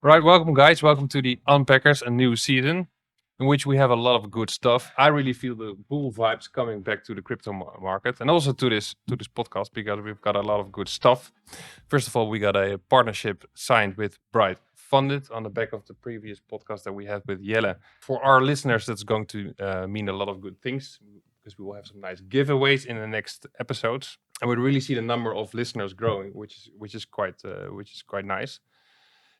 Right, welcome guys. Welcome to the Unpackers, a new season in which we have a lot of good stuff. I really feel the bull vibes coming back to the crypto market and also to this podcast because we've got a lot of good stuff. First of all, we got a partnership signed with Bright Funded on the back of the previous podcast that we had with Jelle. For our listeners, that's going to mean a lot of good things because we will have some nice giveaways in the next episodes, and we really see the number of listeners growing, which is quite nice.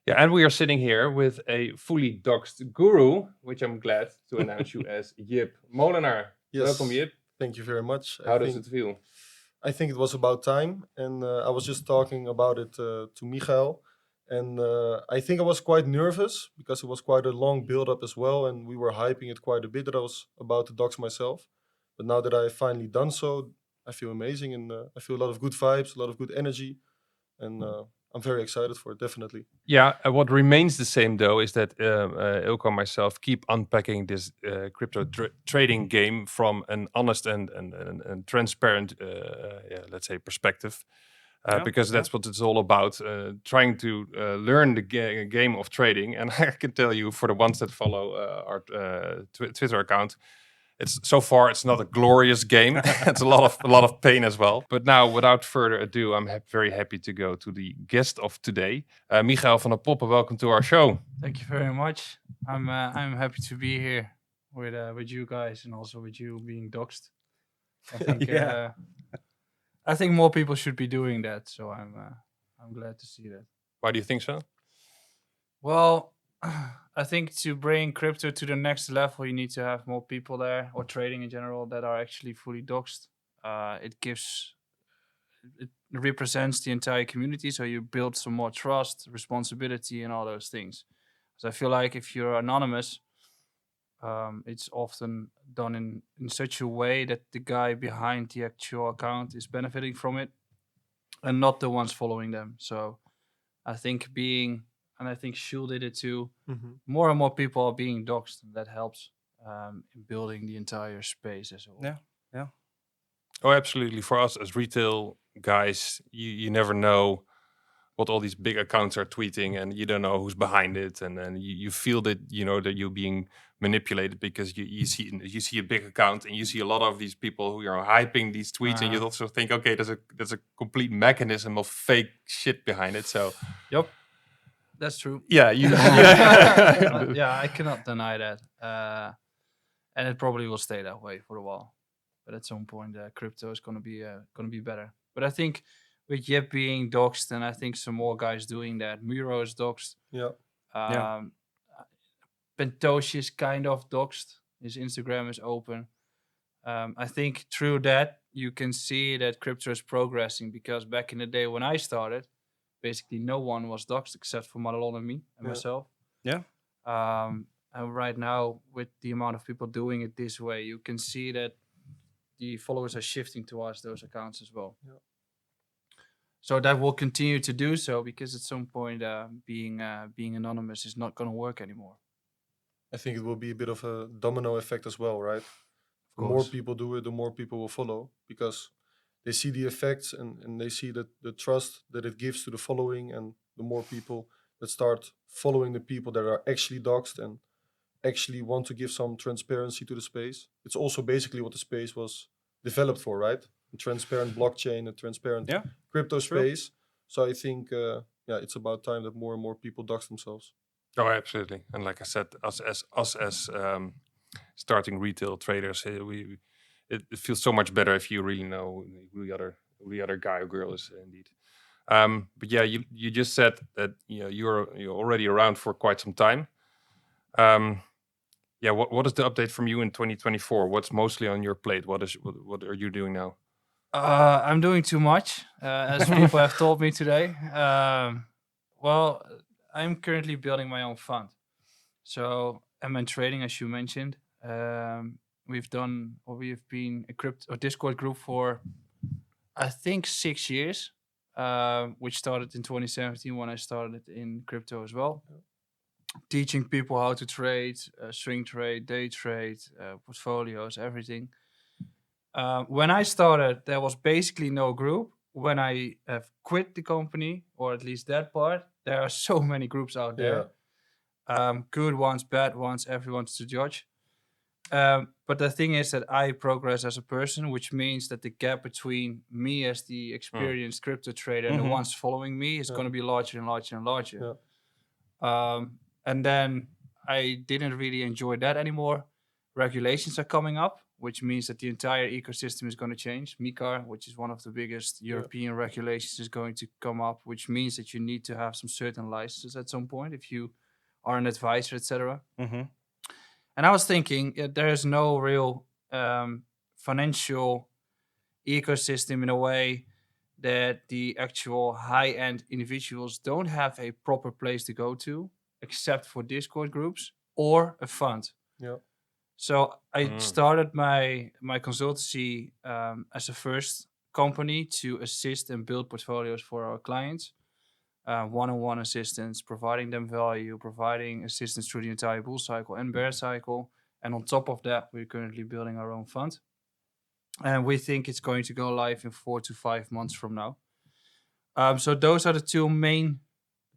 Yeah, and we are sitting here with a fully doxed guru, which I'm glad to announce you as Jip Molenaar. Welcome, Yes, Jip. thank you very much. How does it feel? I think it was about time, and I was just talking about it to Michael, and I think I was quite nervous because it was quite a long build up as well, and we were hyping it quite a bit that I was about to dox myself. But now that I finally done so, I feel amazing, and I feel a lot of good vibes, a lot of good energy, and I'm very excited for it. Definitely. Yeah, what remains the same though is that Ilko and myself keep unpacking this crypto trading game from an honest and transparent, yeah, let's say, perspective. Because that's what it's all about, trying to learn the game of trading. And I can tell you, for the ones that follow our Twitter account, it's not a glorious game. It's a lot of pain as well. But now, without further ado, I'm very happy to go to the guest of today, Michael van der Poppe. Welcome to our show. Thank you very much. I'm happy to be here with you guys and also with you being doxed. I think Yeah. I think more people should be doing that. So I'm glad to see that. Why do you think so? Well, I think to bring crypto to the next level, you need to have more people there, or trading in general, that are actually fully doxed. It represents the entire community, so you build some more trust, responsibility, and all those things. So I feel like if you're anonymous, it's often done in such a way that the guy behind the actual account is benefiting from it and not the ones following them. So I think and I think Shul did it too, more and more people are being doxed, and that helps in building the entire space as well. Yeah. Oh, absolutely. For us as retail guys, you never know what all these big accounts are tweeting, and you don't know who's behind it, and then you feel that that you're being manipulated because you see a big account and you see a lot of these people who are hyping these tweets, and you also think, okay, there's a complete mechanism of fake shit behind it. So Yep, that's true. yeah, Yeah, I cannot deny that, and it probably will stay that way for a while. But at some point, crypto is gonna be better. But I think with Yep being doxed, and I think some more guys doing that. Miro is doxed. Yeah. Yeah. Um, Pentoshi is kind of doxed. His Instagram is open. I think through that you can see that crypto is progressing, because back in the day when I started, basically no one was doxed except for Madelon and me and Yeah. myself. Yeah. And right now, with the amount of people doing it this way, you can see that the followers are shifting towards those accounts as well. Yeah. So that will continue to do so, because at some point, being anonymous is not going to work anymore. I think it will be a bit of a domino effect as well, right? The more course. people do it, the more people will follow because they see the effects and they see that the trust that it gives to the following, and the more people that start following the people that are actually doxed and actually want to give some transparency to the space. It's also basically what the space was developed for, right? A transparent blockchain, a transparent Yeah. crypto True. space. So I think, it's about time that more and more people dox themselves. Oh, absolutely. And like I said, us as starting retail traders, it feels so much better if you really know who the other guy or girl is indeed. But yeah, you just said that you're already around for quite some time. Yeah, what is the update from you in 2024? What's mostly on your plate? What are you doing now? I'm doing too much, as people have told me today. Well, I'm currently building my own fund. So, MN Trading, as you mentioned, we've been a crypto or Discord group for, I think, 6 years, which started in 2017 when I started in crypto as well, teaching people how to trade, swing trade, day trade, portfolios, everything. When I started, there was basically no group. when I have quit the company, or at least that part, there are so many groups out there. Good ones, bad ones, everyone's to judge. But the thing is that I progress as a person, which means that the gap between me as the experienced crypto trader and the ones following me is going to be larger and larger and larger. And then I didn't really enjoy that anymore. Regulations are coming up, which means that the entire ecosystem is going to change. MiCAR, which is one of the biggest European regulations, is going to come up, which means that you need to have some certain licenses at some point if you are an advisor, etc. And I was thinking, there is no real financial ecosystem in a way that the actual high-end individuals don't have a proper place to go to, except for Discord groups or a fund. So I started my consultancy as a first company to assist and build portfolios for our clients. One-on-one assistance, providing them value, providing assistance through the entire bull cycle and bear cycle. And on top of that, we're currently building our own fund. And we think it's going to go live in 4 to 5 months from now. So those are the two main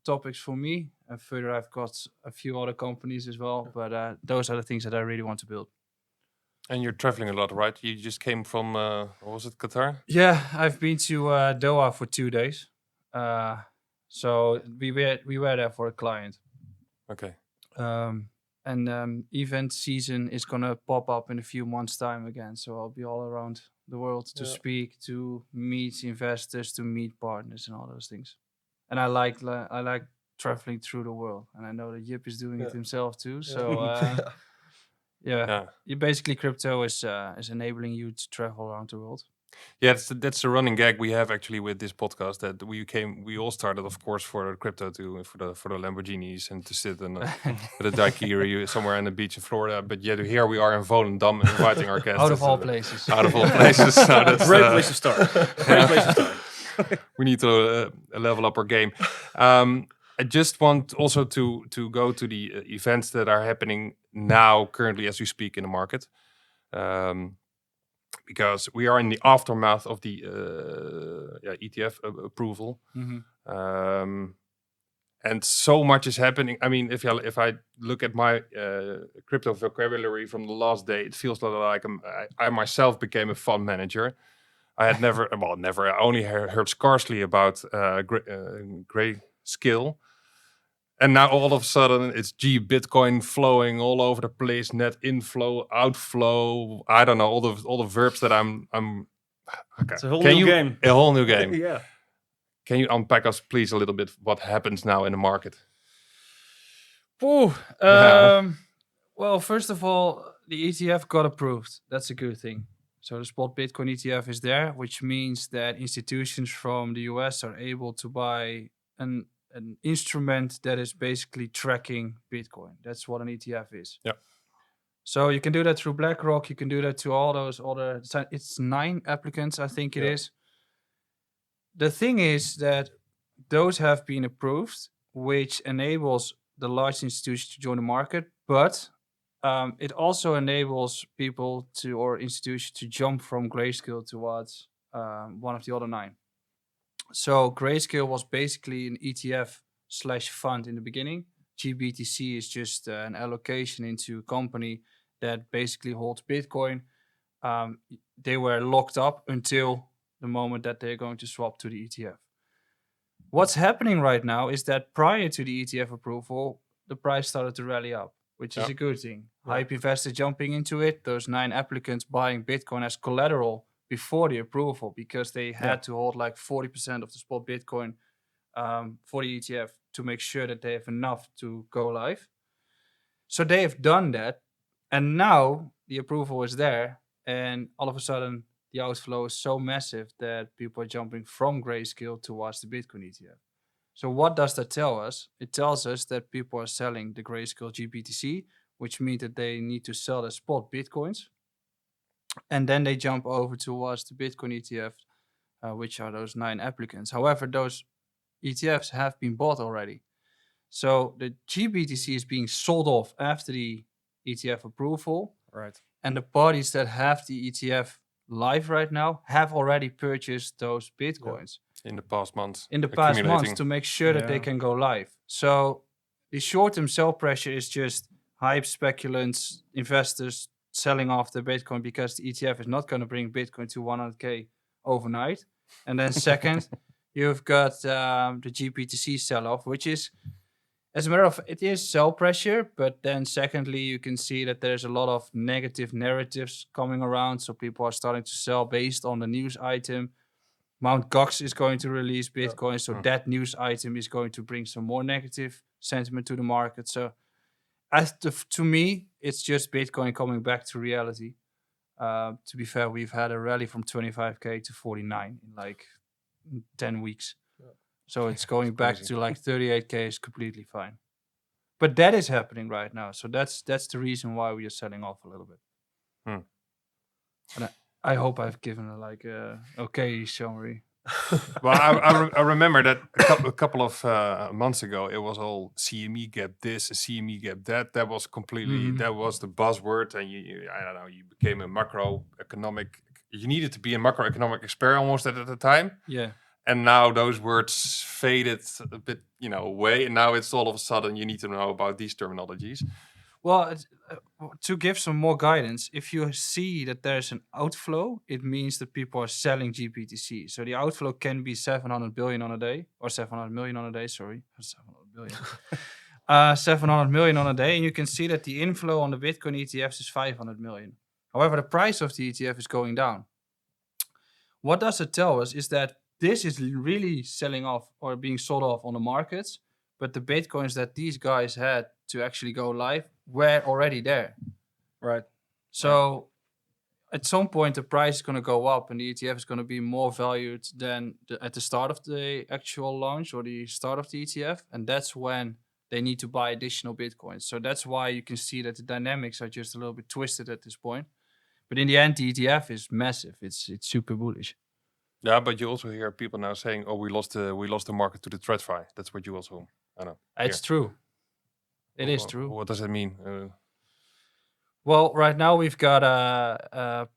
topics for me. And further, I've got a few other companies as well. But those are the things that I really want to build. And you're traveling a lot, right? You just came from, what was it, Qatar? Yeah, I've been to Doha for 2 days. So we were there for a client. Okay. And event season is gonna pop up in a few months' time again. So I'll be all around the world to speak, to meet investors, to meet partners, and all those things. And I like traveling through the world. And I know that Jip is doing it himself too. So basically crypto is enabling you to travel around the world. Yeah, that's the running gag we have actually with this podcast, that we all started, of course, for crypto for the Lamborghinis and to sit in with a daiquiri somewhere on the beach in Florida. But yet here we are in Volendam inviting our guests. Out of all places. Out of all places. So that's Great place to start. Great place to start. We need to level up our game. I just want also to go to the events that are happening now, currently as we speak in the market. Because we are in the aftermath of the ETF approval, and so much is happening. I mean, if I look at my crypto vocabulary from the last day, it feels like I myself became a fund manager. I had never, I only heard scarcely about Grayscale. And now all of a sudden it's Bitcoin flowing all over the place, net inflow, outflow. I don't know, all the verbs that I'm okay. It's a whole new game. A whole new game. Yeah. Can you unpack us please a little bit what happens now in the market? Well, first of all, the ETF got approved. That's a good thing. So the spot Bitcoin ETF is there, which means that institutions from the US are able to buy an instrument that is basically tracking Bitcoin. That's what an ETF is. Yeah. So you can do that through BlackRock. You can do that to all those other. It's 9 applicants, I think it is. The thing is that those have been approved, which enables the large institutions to join the market, but it also enables people or institutions to jump from Grayscale towards one of the other 9. So Grayscale was basically an ETF/fund in the beginning. GBTC is just an allocation into a company that basically holds Bitcoin. They were locked up until the moment that they're going to swap to the ETF. What's happening right now is that prior to the ETF approval, the price started to rally up, which is a good thing. Hype investors jumping into it, those 9 applicants buying Bitcoin as collateral before the approval, because they had to hold like 40% of the spot Bitcoin for the ETF to make sure that they have enough to go live. So they have done that, and now the approval is there, and all of a sudden the outflow is so massive that people are jumping from Grayscale towards the Bitcoin ETF. So what does that tell us? It tells us that people are selling the Grayscale GBTC, which means that they need to sell the spot Bitcoins. And then they jump over towards the Bitcoin ETF, which are those 9 applicants. However, those ETFs have been bought already. So the GBTC is being sold off after the ETF approval. Right. And the parties that have the ETF live right now have already purchased those Bitcoins In the past months. in the past months accumulating. to make sure that they Yeah. can go live. So the short-term sell pressure is just hype, speculants, investors selling off the Bitcoin because the ETF is not going to bring Bitcoin to 100K overnight. And then second, you've got the GBTC sell-off, which is, as a matter of, it is sell pressure. But then secondly, you can see that there's a lot of negative narratives coming around. So people are starting to sell based on the news item. Mount Gox is going to release Bitcoin, so that news item is going to bring some more negative sentiment to the market. So, to me, it's just Bitcoin coming back to reality. To be fair, we've had a rally from 25K to 49 in like 10 weeks. So it's going back crazy. to like 38K is completely fine. But that is happening right now. So that's the reason why we are selling off a little bit. And I hope I've given a okay summary. Well, I remember that a couple of months ago, it was all CME gap this, CME gap that. That was completely, that was the buzzword. And you I don't know, you became a macroeconomic, you needed to be a macroeconomic expert almost at the time. Yeah. And now those words faded a bit, away. And now it's all of a sudden you need to know about these terminologies. Well, to give some more guidance, if you see that there's an outflow, it means that people are selling GBTC. So the outflow can be 700 billion on a day, or 700 million on a day, sorry. 700 billion. 700 million on a day. And you can see that the inflow on the Bitcoin ETFs is 500 million. However, the price of the ETF is going down. What does it tell us is that this is really selling off or being sold off on the markets, but the Bitcoins that these guys had to actually go live were already there. Right. So at some point, the price is going to go up and the ETF is going to be more valued than at the start of the actual launch or the start of the ETF. And that's when they need to buy additional Bitcoins. So that's why you can see that the dynamics are just a little bit twisted at this point. But in the end, the ETF is massive. It's super bullish. Yeah, but you also hear people now saying, "Oh, we lost the market to the TradFi." That's what you also, I know. It's true. It is Wh- true. What does that mean? Well, right now we've got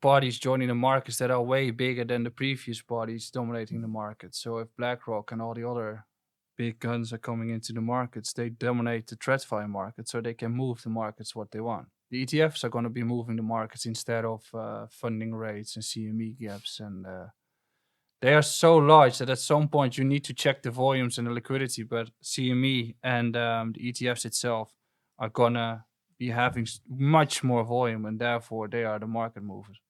parties joining the markets that are way bigger than the previous parties dominating the market. So if BlackRock and all the other big guns are coming into the markets, they dominate the TradFi market, so they can move the markets what they want. The ETFs are going to be moving the markets instead of funding rates and CME gaps, and they are so large that at some point you need to check the volumes and the liquidity. But CME and the ETFs itself are gonna be having much more volume, and therefore they are the market movers.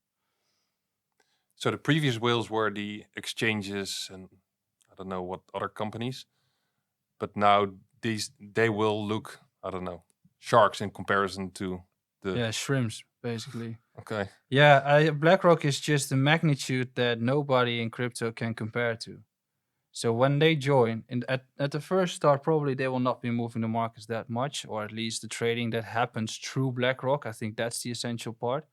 So the previous whales were the exchanges and I don't know what other companies, but now they will look, I don't know, sharks in comparison to the. Yeah, shrimps basically. Okay. Yeah, BlackRock is just the magnitude that nobody in crypto can compare to. So when they join, and at the first start, probably they will not be moving the markets that much, or at least the trading that happens through BlackRock. I think that's the essential part.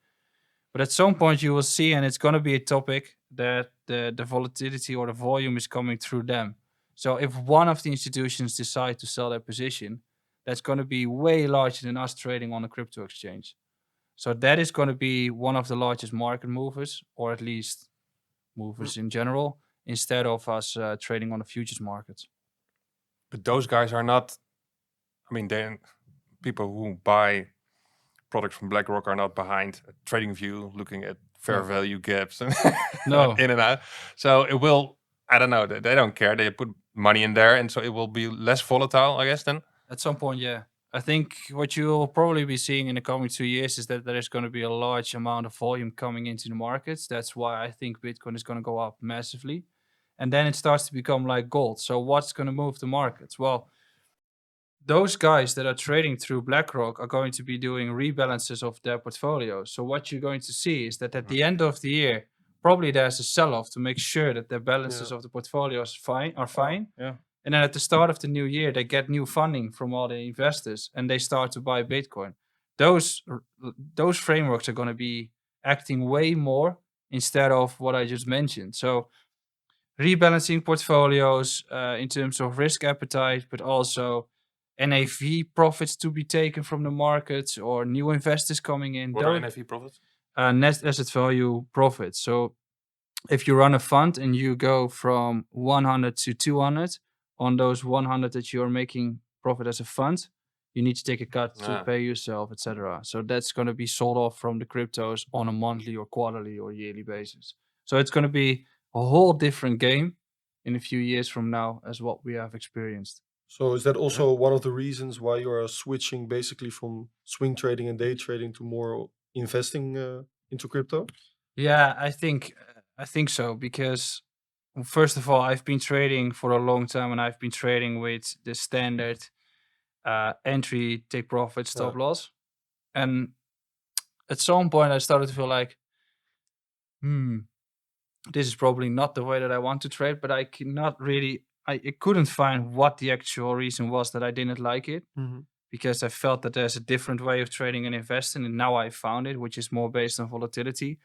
But at some point you will see, and it's going to be a topic, that the volatility or the volume is coming through them. So if one of the institutions decide to sell their position, that's going to be way larger than us trading on a crypto exchange. So that is going to be one of the largest market movers, or at least movers in general, instead of us trading on the futures markets. But those guys are not. I mean, they people who buy products from BlackRock are not behind a trading view, looking at fair No. value gaps and No. in and out. So it will. I don't know. They don't care. They put money in there, and so it will be less volatile, I guess. Then. At some point, yeah. I think what you'll probably be seeing in the coming 2 years is that there is going to be a large amount of volume coming into the markets. That's why I think Bitcoin is going to go up massively. And then it starts to become like gold. So what's going to move the markets? Well, those guys that are trading through BlackRock are going to be doing rebalances of their portfolios. So what you're going to see is that at the end of the year, probably there's a sell-off to make sure that their balances of the portfolios are fine. Yeah. And then at the start of the new year, they get new funding from all the investors and they start to buy Bitcoin. Those frameworks are going to be acting way more instead of what I just mentioned. So rebalancing portfolios in terms of risk appetite, but also NAV profits to be taken from the markets or new investors coming in. What are NAV profits? net asset value profit. So if you run a fund and you go from 100 to 200, on those 100 that you're making profit as a fund, you need to take a cut to Ah. pay yourself, etc. So that's going to be sold off from the cryptos on a monthly or quarterly or yearly basis. So it's going to be a whole different game in a few years from now as what we have experienced. So is that also one of the reasons why you are switching basically from swing trading and day trading to more investing into crypto? Yeah, I think so, because first of all, I've been trading for a long time and I've been trading with the standard entry, take profit, stop Yeah. loss. And at some point I started to feel like, this is probably not the way that I want to trade, but I cannot really I couldn't find what the actual reason was that I didn't like it, because I felt that there's a different way of trading and investing, and now I found it, which is more based on volatility.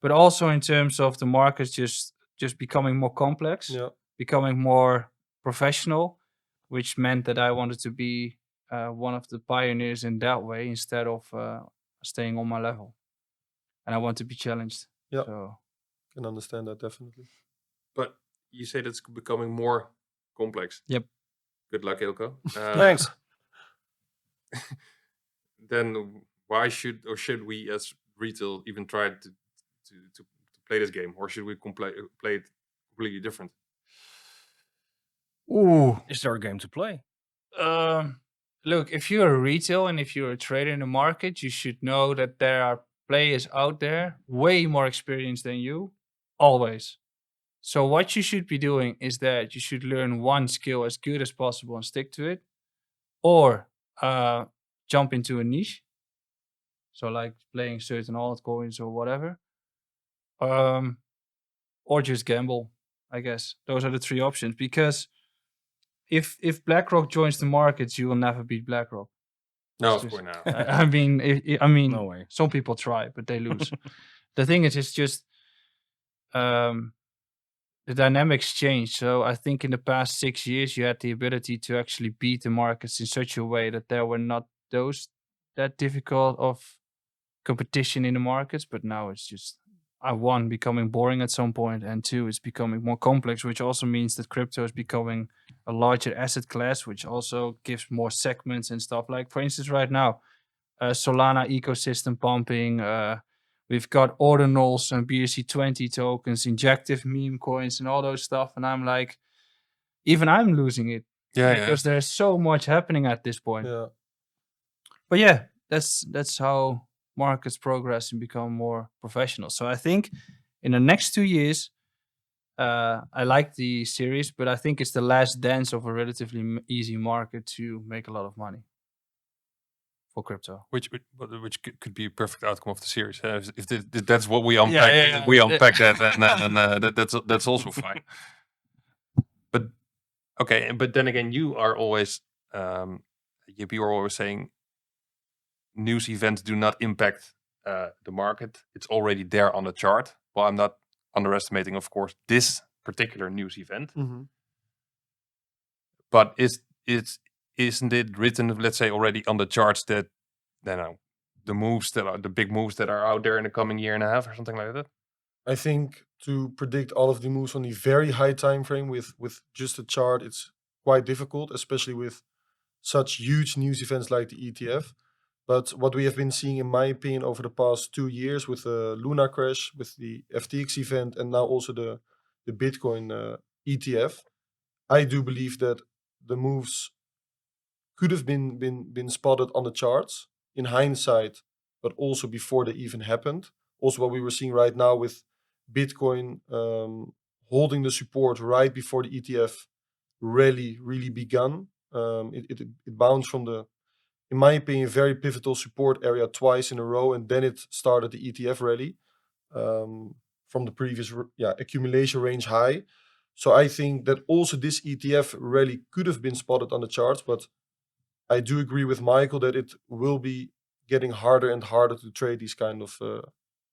But also in terms of the markets just becoming more complex, Yeah. becoming more professional, which meant that I wanted to be one of the pioneers in that way instead of staying on my level. And I want to be challenged. Yeah. So Can understand that definitely. But you say that's becoming more complex. Yep. Good luck, Ilko. Thanks. Then why should we as retail even try to play this game, or should we play it completely different? ooh, Is there a game to play? look, if you're a retail and if you're a trader in the market, you should know that there are players out there way more experienced than you, always. So what you should be doing is that you should learn one skill as good as possible and stick to it, or jump into a niche. So like playing certain altcoins or whatever, or just gamble. I guess those are the three options. Because if BlackRock joins the markets, you will never beat BlackRock. No, It's of just- course not. I mean, I mean, No way. some people try, but they lose. The thing is, it's just the dynamics change. So I think in the past 6 years, you had the ability to actually beat the markets in such a way that there were not those that difficult of competition in the markets. But now it's just one, becoming boring at some point, and two, it's becoming more complex, which also means that crypto is becoming a larger asset class, which also gives more segments and stuff. Like for instance, right now, Solana ecosystem pumping. We've got ordinals and BRC20 tokens, injective meme coins, and all those stuff. And I'm like, even I'm losing it Yeah, because there's so much happening at this point. Yeah. But yeah, that's how markets progress and become more professional. So I think in the next 2 years, I like the series, but I think it's the last dance of a relatively easy market to make a lot of money for crypto. which could be a perfect outcome of the series. If that's what we unpack, yeah. we unpack that, and that's also fine. But okay, but then again, you are always you are always saying news events do not impact the market. It's already there on the chart. Well, I'm not underestimating, of course, this particular news event, but isn't it written, let's say, already on the charts that the big moves that are out there in the coming year and a half or something like that? I think to predict all of the moves on the very high time frame with just a chart, it's quite difficult, especially with such huge news events like the ETF. But what we have been seeing, in my opinion, over the past 2 years with the Luna crash, with the FTX event, and now also the Bitcoin ETF, I do believe that the moves could have been spotted on the charts in hindsight, but also before they even happened. Also, what we were seeing right now with Bitcoin holding the support right before the ETF rally really begun. It bounced from the, in my opinion, very pivotal support area twice in a row, and then it started the ETF rally from the previous accumulation range high. So I think that also this ETF rally could have been spotted on the charts, but I do agree with Michael that it will be getting harder and harder to trade these kind of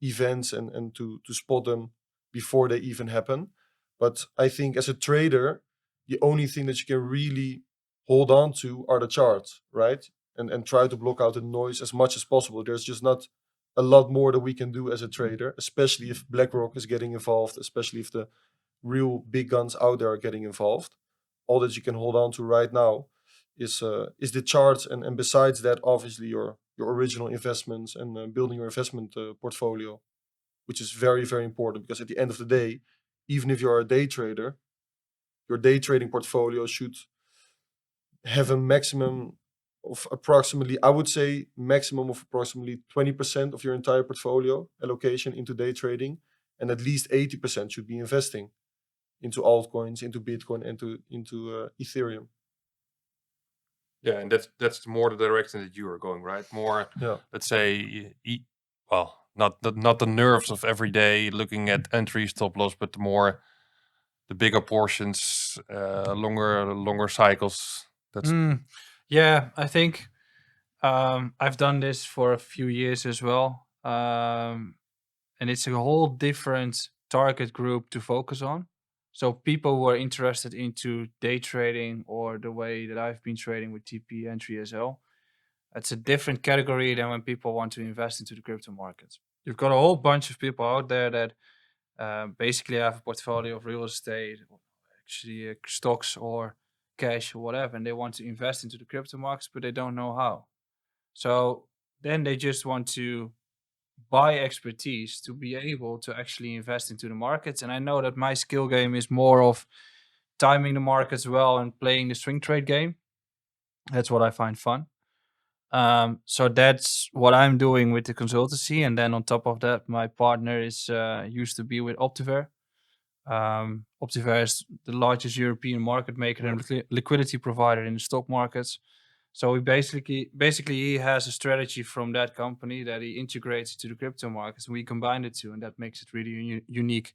events and to spot them before they even happen. But I think as a trader, the only thing that you can really hold on to are the charts, right? And try to block out the noise as much as possible. There's just not a lot more that we can do as a trader, especially if BlackRock is getting involved, especially if the real big guns out there are getting involved. All that you can hold on to right now is the charts, and besides that, obviously your original investments and building your investment portfolio, which is very, very important, because at the end of the day, even if you're a day trader, your day trading portfolio should have a maximum of approximately, I would say, maximum of approximately 20% of your entire portfolio allocation into day trading, and at least 80% should be investing into altcoins, into Bitcoin, into Ethereum. Yeah, and that's more the direction that you are going, right? More, Yeah. let's say, well, not the nerves of every day looking at entry, stop loss, but the bigger portions, longer cycles. That's Yeah, I think I've done this for a few years as well. And it's a whole different target group to focus on. So people who are interested into day trading or the way that I've been trading with TP and 3SL, it's a different category than when people want to invest into the crypto markets. You've got a whole bunch of people out there that basically have a portfolio of real estate, actually stocks or cash or whatever, and they want to invest into the crypto markets, but they don't know how. So then they just want to buy expertise to be able to actually invest into the markets. And I know that my skill game is more of timing the markets well and playing the swing trade game. That's what I find fun. So that's what I'm doing with the consultancy. And then on top of that, my partner is used to be with Optiver. Optiver is the largest European market maker and liquidity provider in the stock markets. So we basically he has a strategy from that company that he integrates to the crypto markets. We combine the two, and that makes it really unique.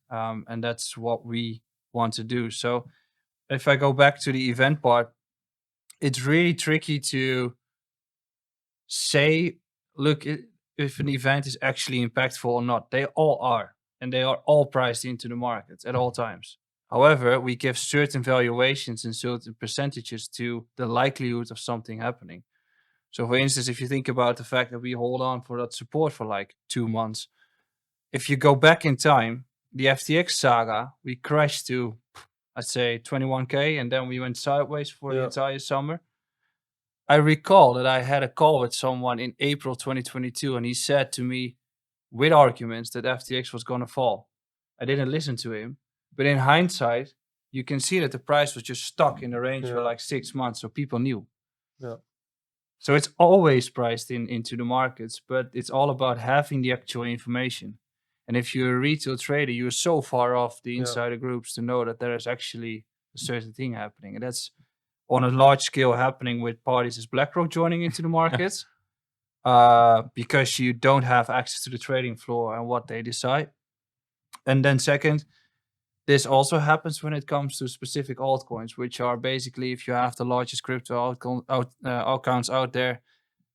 And that's what we want to do. So if I go back to the event part, it's really tricky to say, look, if an event is actually impactful or not. They all are, and they are all priced into the markets at all times. However, we give certain valuations and certain percentages to the likelihood of something happening. So, for instance, if you think about the fact that we hold on for that support for like 2 months, if you go back in time, the FTX saga, we crashed to, I'd say, 21K, and then we went sideways for the entire summer. I recall that I had a call with someone in April 2022, and he said to me with arguments that FTX was going to fall. I didn't listen to him, but in hindsight, you can see that the price was just stuck in the range for like 6 months, so people knew. Yeah. So it's always priced into the markets, but it's all about having the actual information. And if you're a retail trader, you're so far off the insider groups to know that there is actually a certain thing happening. And that's on a large scale happening with parties as BlackRock joining into the markets, because you don't have access to the trading floor and what they decide. And then second, this also happens when it comes to specific altcoins, which are basically, if you have the largest crypto accounts out there,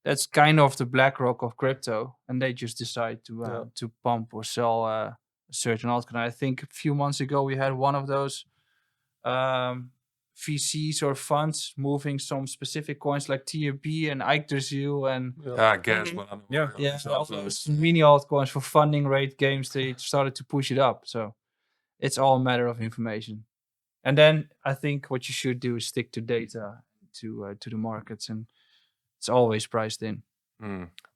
that's kind of the BlackRock of crypto, and they just decide to pump or sell a certain altcoin. I think a few months ago we had one of those VCs or funds moving some specific coins like TRB and Yggdrasil and gas. all those mini altcoins for funding rate games. They started to push it up. So it's all a matter of information. And then I think what you should do is stick to data, to the markets, and it's always priced in.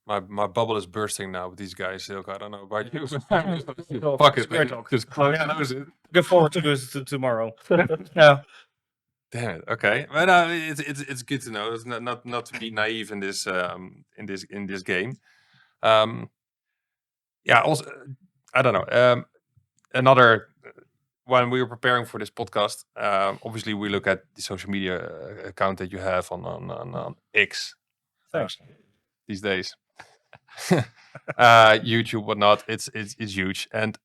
My bubble is bursting now with these guys. Silk, I don't know about you. Fuck it, man. Just close it. Look forward to this tomorrow. Yeah. Damn it. Okay, but it's good to know. It's not to be naive in this game. Yeah. Also, I don't know. Another, when we were preparing for this podcast, obviously we look at the social media account that you have on X. Thanks. These days, YouTube, whatnot. It's huge, and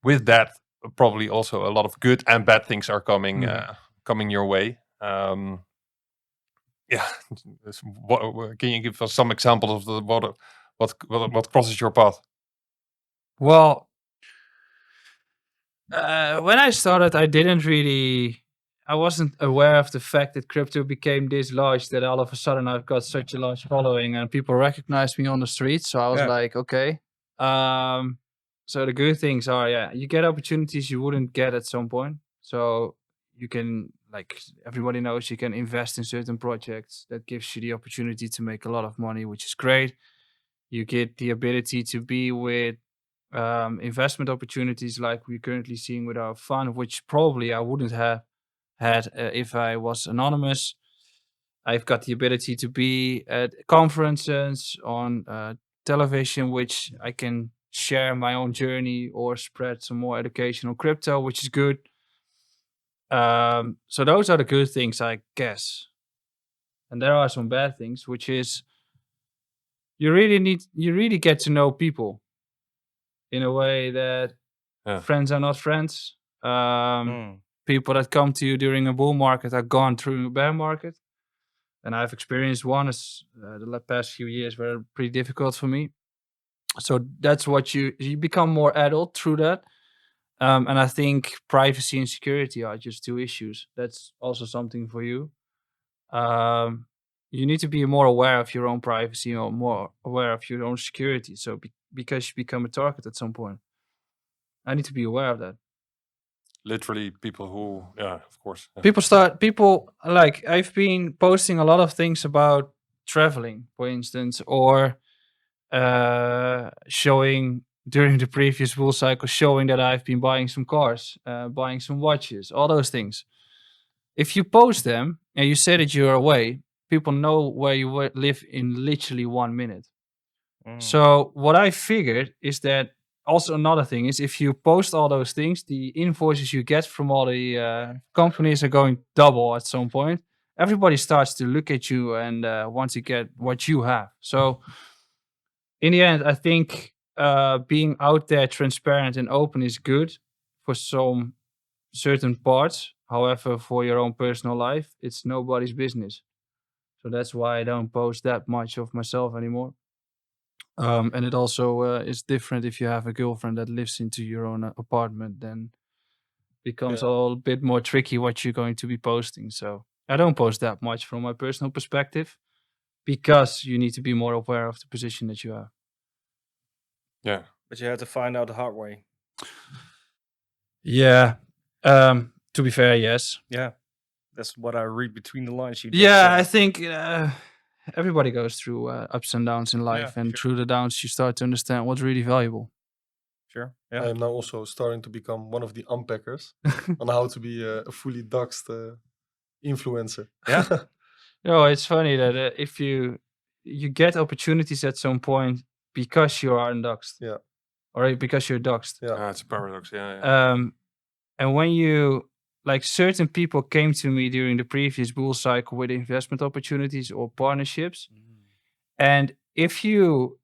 with that, probably also a lot of good and bad things are coming your way. Yeah, can you give us some examples of what crosses your path? Well, when I started, I I wasn't aware of the fact that crypto became this large, that all of a sudden I've got such a large following and people recognize me on the street. So I was Yeah. like, okay. So the good things are, you get opportunities you wouldn't get at some point. So you can, like everybody knows, you can invest in certain projects. That gives you the opportunity to make a lot of money, which is great. You get the ability to be with investment opportunities like we're currently seeing with our fund, which probably I wouldn't have had if I was anonymous. I've got the ability to be at conferences on television, which I can share my own journey or spread some more education on crypto, which is good. So those are the good things, I guess. And there are some bad things, which is you really get to know people in a way that friends are not friends. People that come to you during a bull market are gone through a bear market. And I've experienced one as the past few years were pretty difficult for me. So that's what you become more adult through that. And I think privacy and security are just two issues. That's also something for you. You need to be more aware of your own privacy or more aware of your own security. So because you become a target at some point, I need to be aware of that. Literally people who, of course. People like, I've been posting a lot of things about traveling, for instance, or showing during the previous bull cycle, showing that I've been buying some cars, buying some watches, all those things. If you post them and you say that you're away, people know where you live in literally 1 minute. So what I figured is that also another thing is if you post all those things, the invoices you get from all the companies are going double at some point. Everybody starts to look at you and want to get what you have. So in the end, I think being out there, transparent and open is good for some certain parts. However, for your own personal life, it's nobody's business. So that's why I don't post that much of myself anymore. And it also is different if you have a girlfriend that lives into your own apartment, then becomes a little bit more tricky what you're going to be posting. So I don't post that much from my personal perspective because you need to be more aware of the position that you have. Yeah. But you had to find out the hard way. Yeah. To be fair, yes. Yeah. That's what I read between the lines. I think everybody goes through ups and downs in life, and sure. through the downs, you start to understand what's really valuable. Sure. I Yeah. am now also starting to become one of the unpackers on how to be a fully doxed influencer. Yeah. It's funny that if you get opportunities at some point because you are undoxed, or because you're doxed. It's a paradox. Yeah. And when you, like, certain people came to me during the previous bull cycle with investment opportunities or partnerships, and if you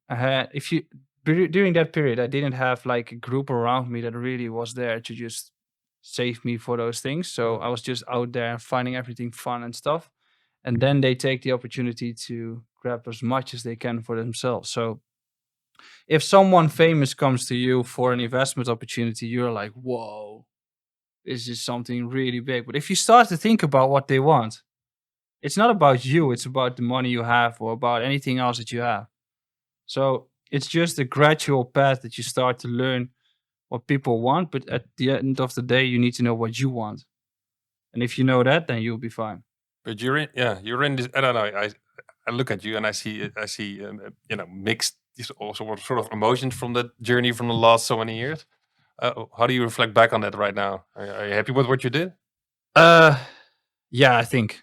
during that period, I didn't have like a group around me that really was there to just save me for those things. So I was just out there finding everything fun and stuff. And then they take the opportunity to grab as much as they can for themselves. So if someone famous comes to you for an investment opportunity, you're like, whoa, this is something really big. But if you start to think about what they want, it's not about you, it's about the money you have or about anything else that you have. So it's just a gradual path that you start to learn what people want. But at the end of the day, you need to know what you want. And if you know that, then you'll be fine. But you're in this. I don't know. I look at you and I see mixed also sort of emotions from that journey from the last so many years. How do you reflect back on that right now? Are you happy with what you did? Yeah, I think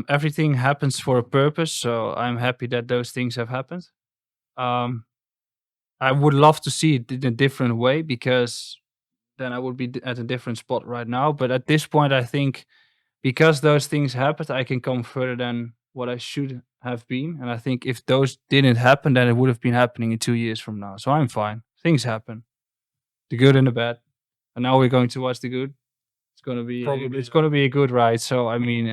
everything happens for a purpose. So I'm happy that those things have happened. I would love to see it in a different way because then I would be at a different spot right now. But at this point, I think because those things happened, I can come further than what I should have been. And I think if those didn't happen, then it would have been happening in 2 years from now. So I'm fine. Things happen, the good and the bad. And now we're going to watch the good. It's going to be a good ride. So I mean,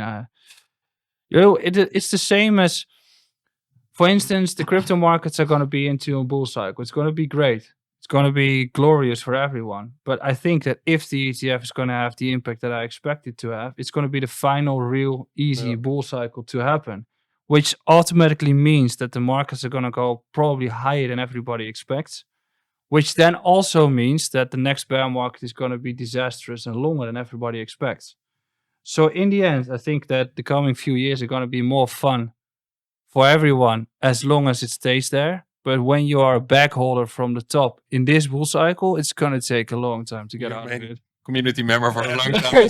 it's the same as, for instance, the crypto markets are going to be into a bull cycle. It's going to be great. it's going to be glorious for everyone. But I think that if the ETF is going to have the impact that I expect it to have, it's going to be the final real easy bull cycle to happen, which automatically means that the markets are going to go probably higher than everybody expects, which then also means that the next bear market is going to be disastrous and longer than everybody expects. So in the end, I think that the coming few years are going to be more fun for everyone as long as it stays there. But when you are a back holder from the top in this bull cycle, it's going to take a long time to get You out of made it. community member for a long time.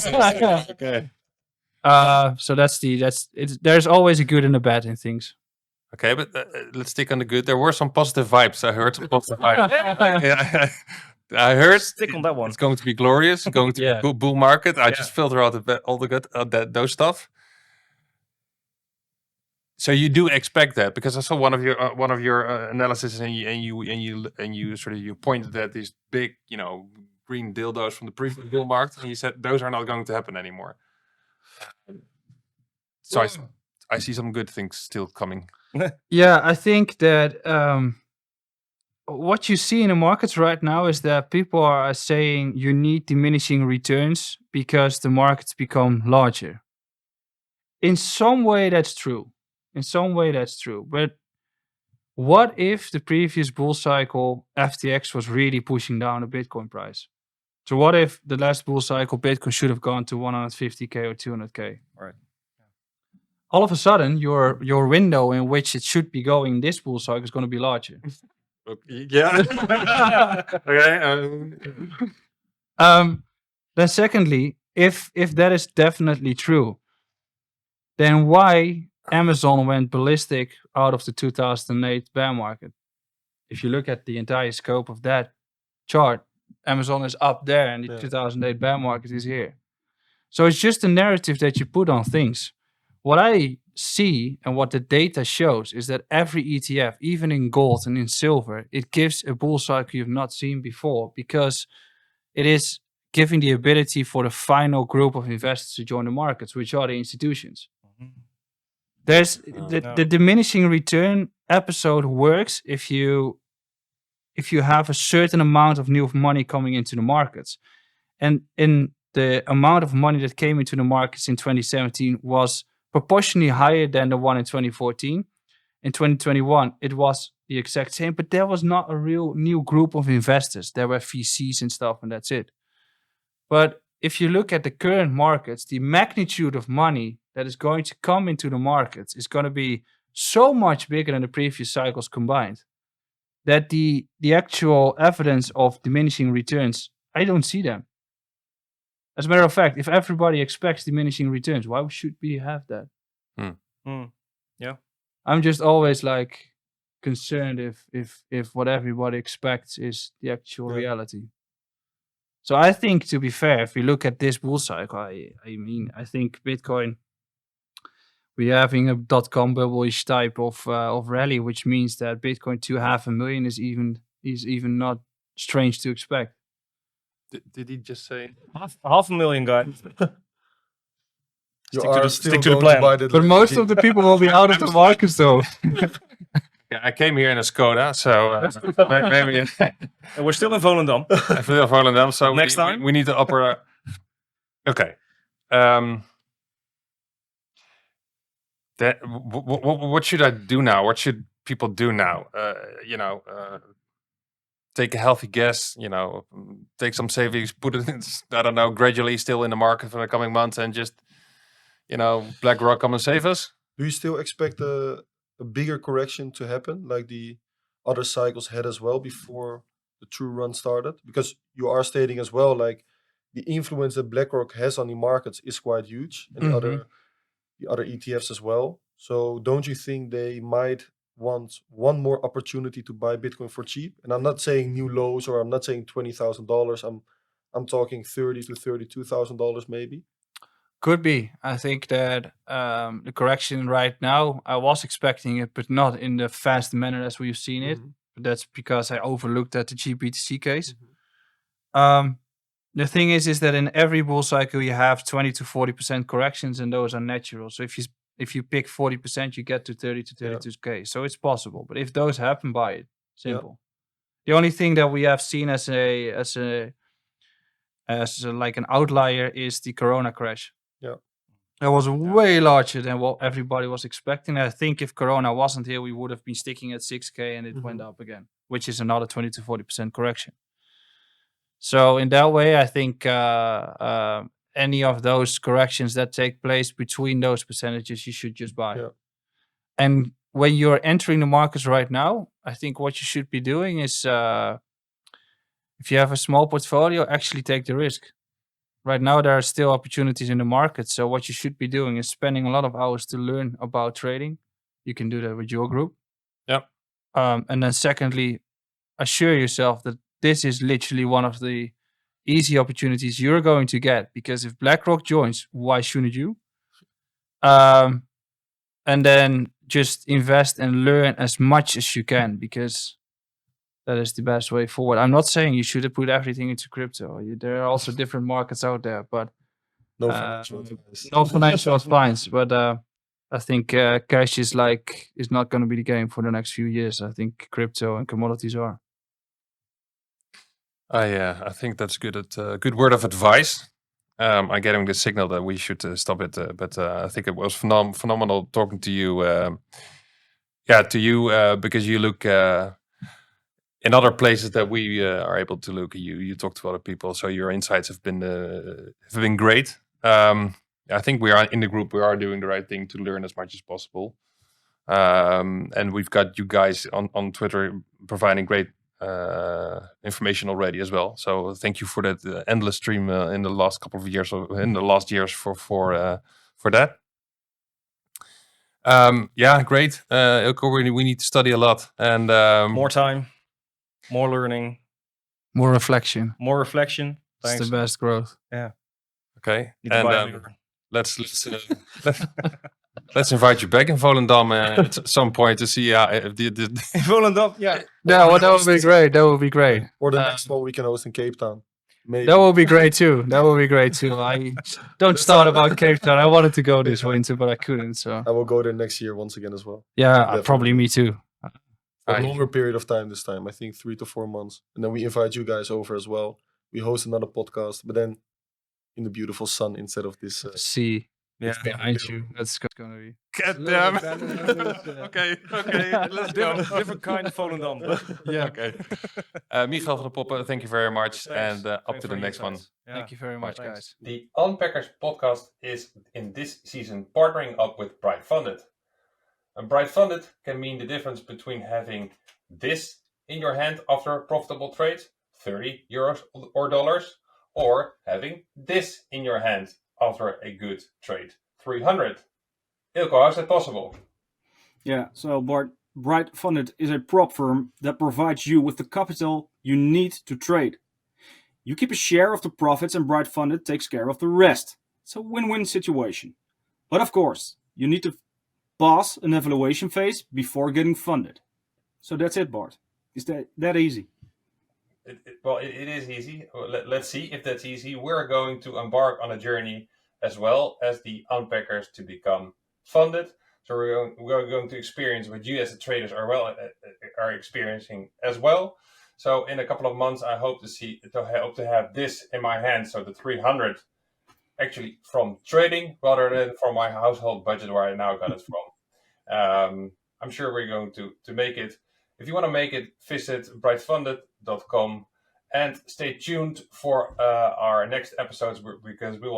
Okay. So there's always a good and a bad in things. Okay, but let's stick on the good. There were some positive vibes. I heard some positive vibes. Yeah, I heard Stick on that one. it's going to be glorious. Going to Yeah. be bull market. I just filter out all the good those stuff. So you do expect that, because I saw one of your analysis, and you sort of you pointed at these big, green dildos from the previous bull market, and you said those are not going to happen anymore. So I see some good things still coming. Yeah, I think that what you see in the markets right now is that people are saying you need diminishing returns because the markets become larger. In some way, that's true. But what if the previous bull cycle, FTX was really pushing down the Bitcoin price? So what if the last bull cycle, Bitcoin should have gone to 150K or 200K? Right. All of a sudden, your window in which it should be going this bull cycle is going to be larger. Yeah. Okay. Then secondly, if that is definitely true, then why Amazon went ballistic out of the 2008 bear market? If you look at the entire scope of that chart, Amazon is up there and the 2008 bear market is here. So it's just a narrative that you put on things. What I see and what the data shows is that every ETF, even in gold and in silver, it gives a bull cycle you've not seen before, because it is giving the ability for the final group of investors to join the markets, which are the institutions. There's the diminishing return episode works if you have a certain amount of new money coming into the markets. And in the amount of money that came into the markets in 2017 was proportionally higher than the one in 2014. In 2021, it was the exact same, but there was not a real new group of investors. There were VCs and stuff, and that's it. But if you look at the current markets, the magnitude of money that is going to come into the markets is going to be so much bigger than the previous cycles combined, that the actual evidence of diminishing returns, I don't see them. As a matter of fact, if everybody expects diminishing returns, why should we have that? Yeah. I'm just always like concerned if what everybody expects is the actual reality. So I think, to be fair, if we look at this bull cycle, I think Bitcoin, we're having a .com bubble-ish type of rally, which means that Bitcoin to 500,000 is even not strange to expect. Did he just say? 500,000, guys. You Stick to are the- still stick to the going plan. buy that But land. most of the people will be out of the markets, though. Yeah, I came here in a Skoda, so maybe And we're still in Volendam. I feel Volendam. So Next time? we need to upper. Okay. What should I do now? What should people do now? Take a healthy guess. Take some savings, put it in, I don't know, gradually still in the market for the coming months, and just BlackRock come and save us. Do you still expect a bigger correction to happen, like the other cycles had as well before the true run started? Because you are stating as well, like the influence that BlackRock has on the markets is quite huge, and the other ETFs as well. So don't you think they might want one more opportunity to buy Bitcoin for cheap? And I'm not saying new lows, or I'm not saying $20,000. I'm talking $30,000 to $32,000 maybe. Could be. I think that the correction right now, I was expecting it, but not in the fast manner as we've seen it. But that's because I overlooked at the GBTC case. The thing is that in every bull cycle you have 20 to 40% corrections, and those are natural. So if you pick 40%, you get to 30 to 32K. So it's possible. But if those happen, buy it. Simple. The only thing that we have seen as like an outlier is the Corona crash. Yeah. That was way larger than what everybody was expecting. I think if Corona wasn't here, we would have been sticking at 6K and it went up again, which is another 20 to 40% correction. So in that way, I think any of those corrections that take place between those percentages, you should just buy. Yeah. And when you're entering the markets right now, I think what you should be doing is, if you have a small portfolio, actually take the risk. Right now, there are still opportunities in the market. So what you should be doing is spending a lot of hours to learn about trading. You can do that with your group. Yep. And then secondly, assure yourself that this is literally one of the easy opportunities you're going to get, because if BlackRock joins, why shouldn't you? And then just invest and learn as much as you can, because that is the best way forward. I'm not saying you should put everything into crypto. There are also different markets out there, but No financial advice. no financial advice. But I think cash is not going to be the game for the next few years. I think crypto and commodities are. I think that's good word of advice. I'm getting the signal that we should stop it, but I think it was phenomenal talking to you. Because you look in other places that we are able to look. You talk to other people, so your insights have been great. I think we are in the group. We are doing the right thing to learn as much as possible, and we've got you guys on Twitter providing great information already as well. So thank you for that endless stream in the last couple of years, in the last years for that. Great. Ilko, we need to study a lot and More time, more learning, More reflection. more reflection. It's Thanks. the best growth. Okay. Need to buy a mirror. Let's invite you back in Volendam at some point to see if the Volendam, yeah. Yeah, well, that would be great. That would be great. Or the next one we can host in Cape Town. Maybe. That would be great too. I don't start about Cape Town. I wanted to go this winter, but I couldn't. So I will go there next year once again as well. yeah, Definitely. probably me too. For a longer period of time this time. I think 3 to 4 months. And then we invite you guys over as well. We host another podcast, but then in the beautiful sun instead of this. See, Yeah. behind you. That's gonna be. God damn. Okay, let's go. Different kind of Volendam. Yeah. Okay. Michael van der Poppe, thank you very much, and up Thanks to for the your next one. insights. Yeah. Thank you very much, Thanks. guys. The Unpackers podcast is in this season partnering up with Bright Funded. And Bright Funded can mean the difference between having this in your hand after a profitable trade, €30 or dollars, or having this in your hand after a good trade, 300. Ilko, how is that possible? Yeah, so Bart, Bright Funded is a prop firm that provides you with the capital you need to trade. You keep a share of the profits and Bright Funded takes care of the rest. It's a win-win situation. But of course, you need to pass an evaluation phase before getting funded. So that's it, Bart. Is that easy? It is easy. Let's see if that's easy. We're going to embark on a journey as well as the Unpackers to become funded. So we're going to experience what you as the traders are experiencing as well. So in a couple of months, I hope to have this in my hand. So the 300 actually from trading rather than from my household budget where I now got it from. I'm sure we're going to make it. If you want to make it, visit brightfunded.com and stay tuned for our next episodes because we will